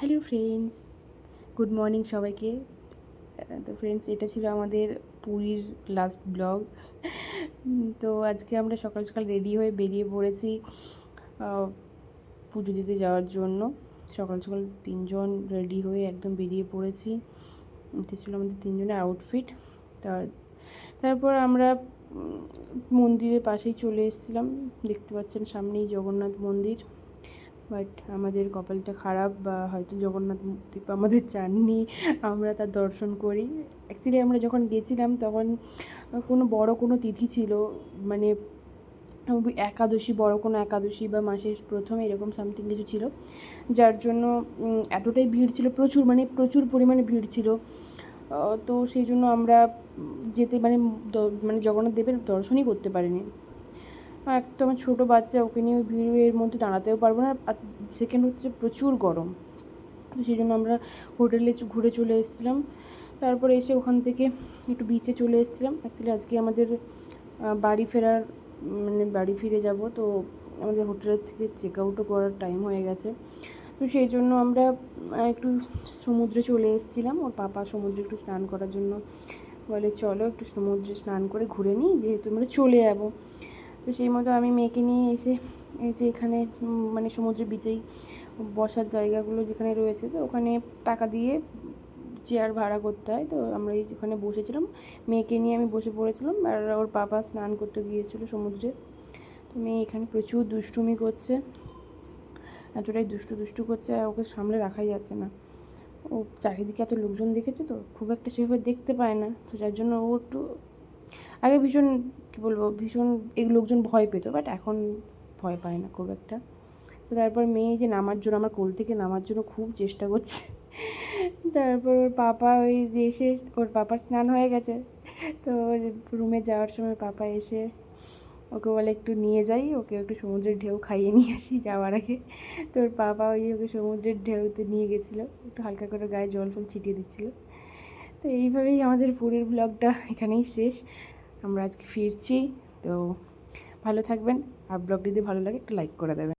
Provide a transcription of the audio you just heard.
Hello friends, good morning সবাইকে। তো friends, এটা ছিল আমাদের পুরীর লাস্ট ব্লগ। তো আজকে আমরা সকাল সকাল রেডি হয়ে বেরিয়ে পড়েছি পুজো দিতে যাওয়ার জন্য। সকাল সকাল তিনজন রেডি হয়ে একদম বেরিয়ে পড়েছি। এটা ছিল আমাদের তিনজনের আউটফিট। তারপর আমরা মন্দিরের পাশেই চলে এসেছিলাম। দেখতে পাচ্ছেন সামনেই জগন্নাথ মন্দির। বাট আমাদের কপালটা খারাপ, বা হয়তো জগন্নাথ দেব আমাদের চাননি আমরা তার দর্শন করি। অ্যাকচুয়ালি আমরা যখন গেছিলাম তখন কোনো তিথি ছিল, মানে একাদশী, বড় কোনো একাদশী বা মাসের প্রথমে এরকম সামথিং কিছু ছিল, যার জন্য এতটাই ভিড় ছিল, প্রচুর পরিমাণে ভিড় ছিল। তো সেই জন্য আমরা যেতে মানে জগন্নাথ দেবের দর্শনই করতে পারিনি। একটা আমার ছোটো বাচ্চা, ওকে নিয়ে ভিড়ের মধ্যে দাঁড়াতেও পারবো না। আর সেকেন্ড হচ্ছে প্রচুর গরম, তো সেই জন্য আমরা হোটেলে ঘুরে চলে এসেছিলাম। তারপরে এসে ওখান থেকে একটু বিচে চলে এসেছিলাম। অ্যাকচুয়ালি আজকে আমাদের বাড়ি ফিরে যাব, তো আমাদের হোটেলের থেকে চেক আউটও করার টাইম হয়ে গেছে। তো সেই জন্য আমরা একটু সমুদ্রে চলে এসেছিলাম। ওর পাপা সমুদ্রে একটু স্নান করার জন্য বলে, চলো একটু সমুদ্রে স্নান করে ঘুরে নিই, যেহেতু আমরা চলে যাবো। তো সেই মতো আমি মেয়েকে নিয়ে এসে এই যে এখানে মানে সমুদ্রের বিচেই বসার জায়গাগুলো যেখানে রয়েছে, তো ওখানে টাকা দিয়ে চেয়ার ভাড়া করতে হয়। তো আমরা ওখানে বসেছিলাম, মেয়েকে নিয়ে আমি বসে পড়েছিলাম, আর ওর বাবা স্নান করতে গিয়েছিলো সমুদ্রে। তো মেয়ে এখানে প্রচুর দুষ্টুমি করছে, এতটাই দুষ্টু করছে, ওকে সামলে রাখাই যাচ্ছে না। ও চারিদিকে এত লোকজন দেখেছে, তো খুব একটা সেভাবে দেখতে পায় না, তো যার জন্য ও একটু আগে ভীষণ এই লোকজন ভয় পেত, বাট এখন ভয় পায় না খুব একটা। তো তারপর মেয়ে যে নামার জন্য, আমার কোল থেকে নামার জন্য খুব চেষ্টা করছে। তারপর ওর পাপা ওর পাপার স্নান হয়ে গেছে, তো রুমে যাওয়ার সময় পাপা এসে ওকে বলে একটু নিয়ে যাই, ওকে একটু সমুদ্রের ঢেউ খাইয়ে নিয়ে আসি যাওয়ার আগে। তো ওর পাপা ওকে সমুদ্রের ঢেউতে নিয়ে গেছিলো, একটু হালকা করে গায়ে জল ফল ছিটিয়ে দিচ্ছিলো। তো এইভাবেই আমাদের পুরীর ব্লগটা এখানেই শেষ। আমরা আজকে ফিরছি। তো ভালো থাকবেন, আর ব্লগটি যদি ভালো লাগে একটু লাইক করে দেবেন।